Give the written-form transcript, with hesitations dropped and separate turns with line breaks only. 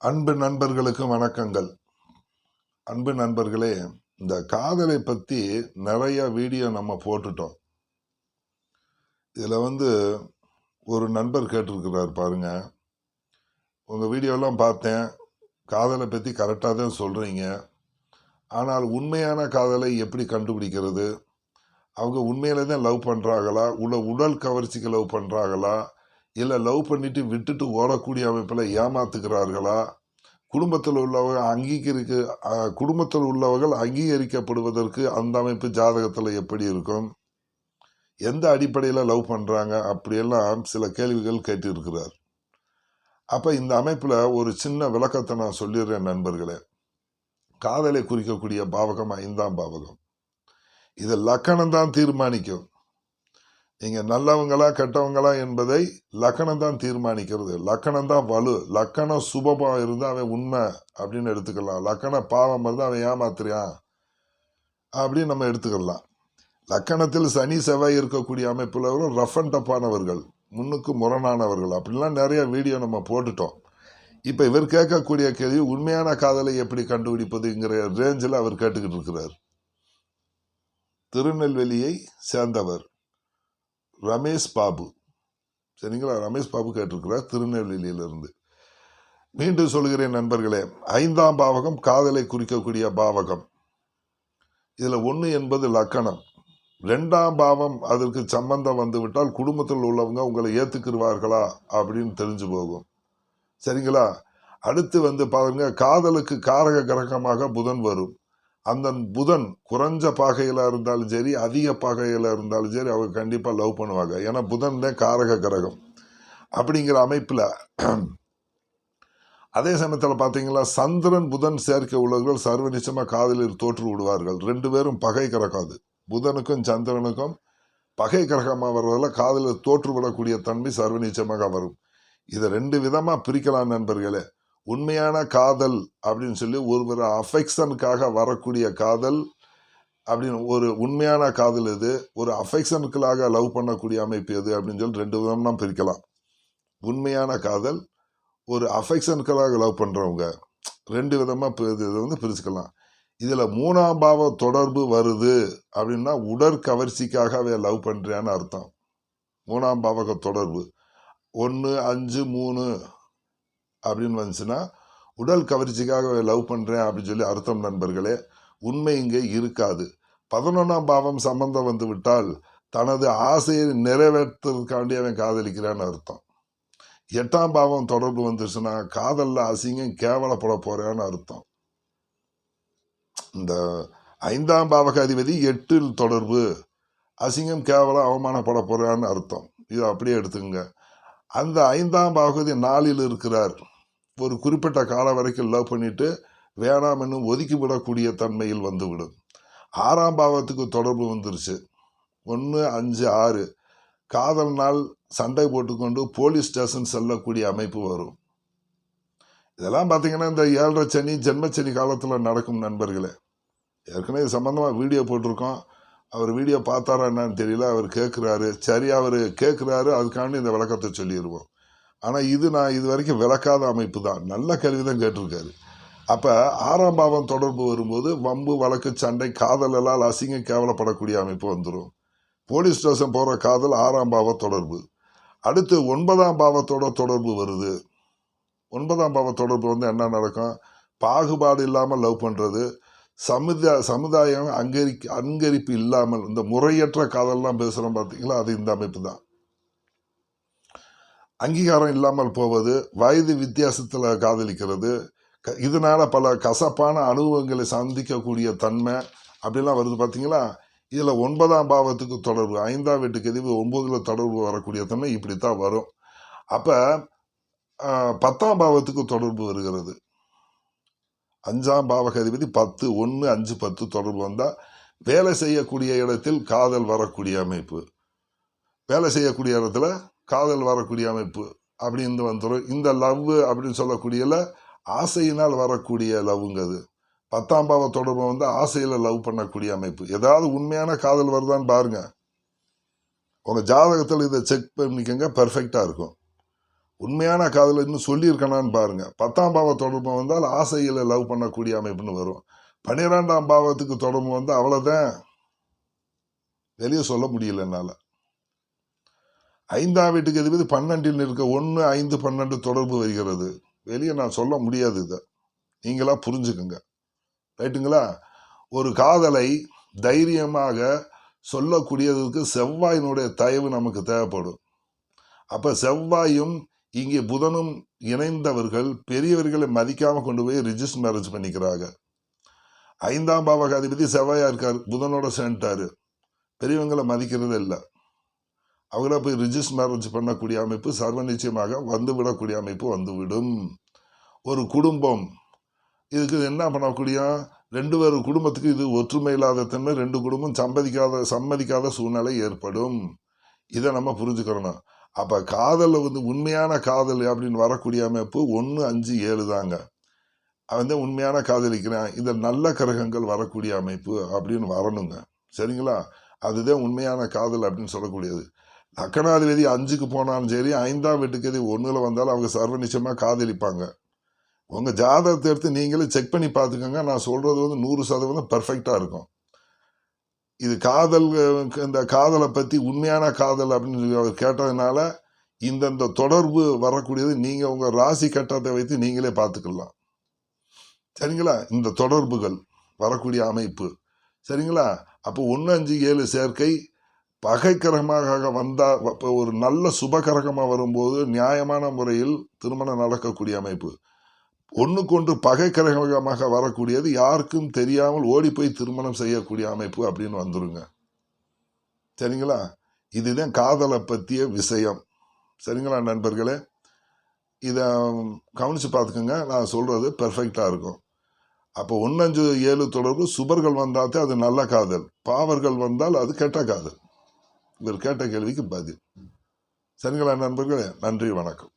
அன்பு நண்பர்களுக்கு வணக்கங்கள். அன்பு நண்பர்களே, இந்த காதலை பற்றி நிறைய வீடியோ நம்ம போட்டுட்டோம். இதில் ஒரு நண்பர் கேட்டிருக்கிறார் பாருங்க. உங்கள் வீடியோலாம் பார்த்தேன், காதலை பற்றி கரெக்டாக தான் சொல்கிறீங்க. ஆனால் உண்மையான காதலை எப்படி கண்டுபிடிக்கிறது? அவங்க உண்மையிலே தான் லவ் பண்ணுறாங்களா, உடல் கவர்ச்சிக்கு லவ் பண்ணுறாங்களா, இல்லை லவ் பண்ணிட்டு விட்டுட்டு ஓடக்கூடிய அமைப்பில் ஏமாத்துக்கிறார்களா, குடும்பத்தில் உள்ளவர்கள் அங்கீகரிக்கப்படுவதற்கு அந்த அமைப்பு ஜாதகத்தில் எப்படி இருக்கும், எந்த அடிப்படையில் லவ் பண்ணுறாங்க, அப்படியெல்லாம் சில கேள்விகள் கேட்டிருக்கிறார். அப்போ இந்த அமைப்பில் ஒரு சின்ன விளக்கத்தை நான் சொல்லிடுறேன் நண்பர்களே. காதலை குறிக்கக்கூடிய பாவகம் 5ஆம் பாவகம். இது லக்கணம் தான் தீர்மானிக்கும். நீங்கள் நல்லவங்களா கெட்டவங்களா என்பதை லக்கணம் தான் தீர்மானிக்கிறது. லக்கணம் தான் வலு. லக்கணம் சுபமாக இருந்தால் அவன் உண்மை அப்படின்னு எடுத்துக்கலாம். லக்கண பாவம் இருந்தால் அவன் ஏமாத்துறியான் அப்படின்னு நம்ம எடுத்துக்கலாம். லக்கணத்தில் சனி செவ்வாய் இருக்கக்கூடிய அமைப்பில் ரஃப் அண்ட் டப்பானவர்கள், முன்னுக்கு முரணானவர்கள், அப்படிலாம் நிறைய வீடியோ நம்ம போட்டுட்டோம். இப்போ இவர் கேட்கக்கூடிய கேள்வி, உண்மையான காதலை எப்படி கண்டுபிடிப்பதுங்கிற ரேஞ்சில் அவர் கேட்டுக்கிட்டு இருக்கிறார். திருநெல்வேலியை சேர்ந்தவர் ரமேஷ் பாபு. சரிங்களா? ரமேஷ் பாபு கேட்டிருக்கிறார் திருநெல்வேலியிலிருந்து. மீண்டும் சொல்கிறேன் நண்பர்களே, 5ஆம் பாவகம் காதலை குறிக்கக்கூடிய பாவகம். இதில் 1 என்பது லக்கணம். 2ஆம் பாவம் அதற்கு சம்பந்தம் வந்துவிட்டால் குடும்பத்தில் உள்ளவங்க உங்களை ஏற்றுக்குருவார்களா அப்படின்னு தெரிஞ்சு போகும். சரிங்களா? அடுத்து பாருங்க, காதலுக்கு காரக கிரகமாக புதன் வரும். அந்த புதன் குறைஞ்ச பாகையில் இருந்தாலும் சரி, அதிக பாகையில் இருந்தாலும் சரி, அவங்க கண்டிப்பாக லவ் பண்ணுவாங்க. ஏன்னா புதன் தான் காரக கிரகம். அப்படிங்கிற அமைப்பில் அதே சமயத்தில் பார்த்தீங்களா, சந்திரன் புதன் சேர்க்கை உள்ளவர்கள் சர்வ நிச்சயமாக காதலில் தோற்று விடுவார்கள். 2 பேரும் பகை கிரகாது. புதனுக்கும் சந்திரனுக்கும் பகை கிரகமாக வர்றதில் காதலில் தோற்று விடக்கூடிய தன்மை சர்வ நிச்சயமாக வரும். இதை 2 விதமாக பிரிக்கலாம் நண்பர்களே. உண்மையான காதல் அப்படின்னு சொல்லி ஒருவர் அஃபெக்ஷனுக்காக வரக்கூடிய காதல் அப்படின்னு ஒரு உண்மையான காதல் எது, ஒரு அஃபெக்ஷனுக்காக லவ் பண்ணக்கூடிய அமைப்பு எது அப்படின்னு சொல்லி 2 விதமாக பிரிக்கலாம். உண்மையான காதல், ஒரு அஃபெக்ஷனுக்காக லவ் பண்ணுறவங்க, 2 விதமாக இதை பிரிச்சுக்கலாம். இதில் 3ஆம் பாவ தொடர்பு வருது அப்படின்னா உடற்கவர்ச்சிக்காக அவன் லவ் பண்ணுறான்னு அர்த்தம். 3ஆம் பாவக தொடர்பு 1, 5, 3 அப்படின்னு வந்துச்சுன்னா உடல் கவர்ச்சிக்காக லவ் பண்ணுறேன் அப்படின்னு சொல்லி அர்த்தம் நண்பர்களே. உண்மை இங்கே இருக்காது. 11ஆம் பாவம் சம்பந்தம் வந்து விட்டால் தனது ஆசையை நிறைவேற்றுறதுக்காண்டி அவன் காதலிக்கிறான்னு அர்த்தம். 8ஆம் பாவம் தொடர்பு வந்துருச்சுன்னா காதலில் அசிங்கம் கேவலப்பட போகிறான்னு அர்த்தம். இந்த 5ஆம் பாவக அதிபதி 8 தொடர்பு, அசிங்கம் கேவலம் அவமானப்பட போகிறான்னு அர்த்தம். இது அப்படியே எடுத்துங்க. அந்த 5ஆம் பாவகதி 4 இருக்கிறார். ஒரு குறிப்பிட்ட காலம் வரைக்கும் லவ் பண்ணிட்டு வேணாம் என்னும் ஒதுக்கி விடக்கூடிய தன்மையில் வந்துவிடும். 6ஆம் பாவத்துக்கு தொடர்பு வந்துருச்சு. 1, 5, 6 காதல் நாள் சண்டை போட்டுக்கொண்டு போலீஸ் ஸ்டேஷன் செல்லக்கூடிய அமைப்பு வரும். இதெல்லாம் பார்த்தீங்கன்னா இந்த 7.5 சனி ஜென்மச்சனி காலத்தில் நடக்கும் நண்பர்களே. ஏற்கனவே இது சம்பந்தமாக வீடியோ போட்டிருக்கோம். அவர் வீடியோ பார்த்தாரா என்னன்னு தெரியல. அவர் கேட்குறாரு, சரி அவர் கேட்குறாரு, அதுக்காண்டி இந்த விளக்கத்தை சொல்லிடுவோம். ஆனால் நான் இது வரைக்கும் விளக்காத அமைப்பு தான், நல்ல கேள்வி தான் கேட்டிருக்காரு. அப்போ 6ஆம் பாவம் தொடர்பு வரும்போது வம்பு வழக்கு சண்டை காதலால் அசிங்கம் கேவலப்படக்கூடிய அமைப்பு வந்துடும். போலீஸ் ஸ்டேஷன் போகிற காதல் 6ஆம் பாவ தொடர்பு. அடுத்து 9ஆம் பாவத்தோட தொடர்பு வருது. 9ஆம் பாவ தொடர்பு என்ன நடக்கும், பாகுபாடு இல்லாமல் லவ் பண்ணுறது, சமுதாயம் அங்கீகரிப்பு இல்லாமல் இந்த முறையற்ற காதல்லாம் பேசுகிறோம் பார்த்தீங்களா, அது இந்த அமைப்பு தான். அங்கீகாரம் இல்லாமல் போவது, வயது வித்தியாசத்தில் காதலிக்கிறது, இதனால பல கசப்பான அனுபவங்களை சந்திக்கக்கூடிய தன்மை அப்படிலாம் வருது பார்த்தீங்களா. இதில் 9ஆம் பாவத்துக்கு தொடர்பு, 5ஆம் வீட்டுக்கு எதிர்ப்பு 9ல் தொடர்பு வரக்கூடிய தன்மை இப்படித்தான் வரும். அப்போ 10ஆம் பாவத்துக்கு தொடர்பு வருகிறது. 5ஆம் பாவக அதிபதி 10, 1, 5, 10 தொடர்பு வந்தால் வேலை செய்யக்கூடிய இடத்தில் காதல் வரக்கூடிய அமைப்பு, வேலை செய்யக்கூடிய இடத்துல காதல் வரக்கூடிய அமைப்பு அப்படின்னு வந்துடும். இந்த லவ் அப்படின்னு சொல்லக்கூடியல ஆசையினால் வரக்கூடிய லவ்ங்கிறது. 10ஆம் பாவ தொடர்பு ஆசையில் லவ் பண்ணக்கூடிய அமைப்பு. ஏதாவது உண்மையான காதல் வருதான்னு பாருங்க. உங்கள் ஜாதகத்தில் இதை செக் பண்ணிக்கங்க, பெர்ஃபெக்டாக இருக்கும். உண்மையான காதல் இன்னும் சொல்லியிருக்கணான்னு பாருங்க. 10ஆம் பாவ தொடர்பு வந்தால் ஆசையில லவ் பண்ணக்கூடிய அமைப்புன்னு வரும். 12ஆம் பாவத்துக்கு தொடர்பு வந்து அவ்வளவுதான், வெளியே சொல்ல முடியல என்னால. 5ஆம் வீட்டுக்கு அதிபதி 12ல் இருக்க 1, 5, 12 தொடர்பு வருகிறது. வெளியே நான் சொல்ல முடியாது. இதை நீங்களா புரிஞ்சுக்குங்க. ரைட்டுங்களா? ஒரு காதலை தைரியமாக சொல்லக்கூடியதுக்கு செவ்வாயினுடைய தயவு நமக்கு தேவைப்படும். அப்ப செவ்வாயும் இங்கே புதனும் இணைந்தவர்கள் பெரியவர்களை மதிக்காம கொண்டு போய் ரிஜிஸ்டர் மேரேஜ் பண்ணிக்கிறாங்க. 5ஆம் பாவக அதிபதி செவ்வாயா இருக்காரு, புதனோட சேர்ந்துட்டாரு. பெரியவங்களை மதிக்கிறது இல்லை. அவங்கள போய் ரிஜிஸ்டர் மேரேஜ் பண்ணக்கூடிய அமைப்பு சர்வ நிச்சயமாக வந்துவிடக்கூடிய அமைப்பு வந்துவிடும். ஒரு குடும்பம் இதுக்கு என்ன பண்ணக்கூடிய 2 பேர் குடும்பத்துக்கு இது ஒற்றுமை இல்லாத தன்மை, 2 குடும்பம் சம்மதிக்காத சூழ்நிலை ஏற்படும். இதை நம்ம புரிஞ்சுக்கிறோம். அப்ப காதல் வந்து உண்மையான காதல் அப்படின்னு வரக்கூடிய அமைப்பு 1, 5, 7 தாங்க. அவன் தான் உண்மையான காதலிக்கிறான். இந்த நல்ல கிரகங்கள் வரக்கூடிய அமைப்பு அப்படின்னு வரணுங்க. சரிங்களா? அதுதான் உண்மையான காதல் அப்படின்னு சொல்லக்கூடியது. லக்கணாதிபதி 5க்கு போனாலும் சரி, 5ஆம் வீட்டுக்கு 1ல் வந்தாலும் அவங்க சர்வ நிச்சயமா காதலிப்பாங்க. உங்க ஜாதகத்தை எடுத்து நீங்களே செக் பண்ணி பார்த்துக்கோங்க. நான் சொல்றது வந்து 100% பெர்ஃபெக்டா இருக்கும். இது காதல், இந்த காதலை பத்தி உண்மையான காதல் அப்படின்னு அவர் கேட்டதுனால இந்த தொடர்பு வரக்கூடியது நீங்க உங்க ராசி கட்டத்தை வைத்து நீங்களே பார்த்துக்கலாம். சரிங்களா? இந்த தொடர்புகள் வரக்கூடிய அமைப்பு. சரிங்களா? அப்போ 1, 5, 7 சேர்க்கை பகை கிரகமாக வந்தா, ஒரு நல்ல சுப கிரகமாக வரும்போது நியாயமான முறையில் திருமணம் நடக்கக்கூடிய அமைப்பு. ஒன்றுக்கொன்று பகை கிரகமாக வரக்கூடியது யாருக்கும் தெரியாமல் ஓடி போய் திருமணம் செய்யக்கூடிய அமைப்பு அப்படின்னு வந்துருங்க. சரிங்களா? இதுதான் காதலை பற்றிய விஷயம். சரிங்களா நண்பர்களே? இதை கவனிச்சு பார்த்துக்கோங்க. நான் சொல்றது பெர்ஃபெக்டாக இருக்கும். அப்போ 1, 5, 7 தொடர்பு சுபர்கள் வந்தாத்தே அது நல்ல காதல், பாவர்கள் வந்தால் அது கெட்ட காதல். இவர் கேட்ட கேள்விக்கு பதில். சரிங்களா நண்பர்களே? நன்றி, வணக்கம்.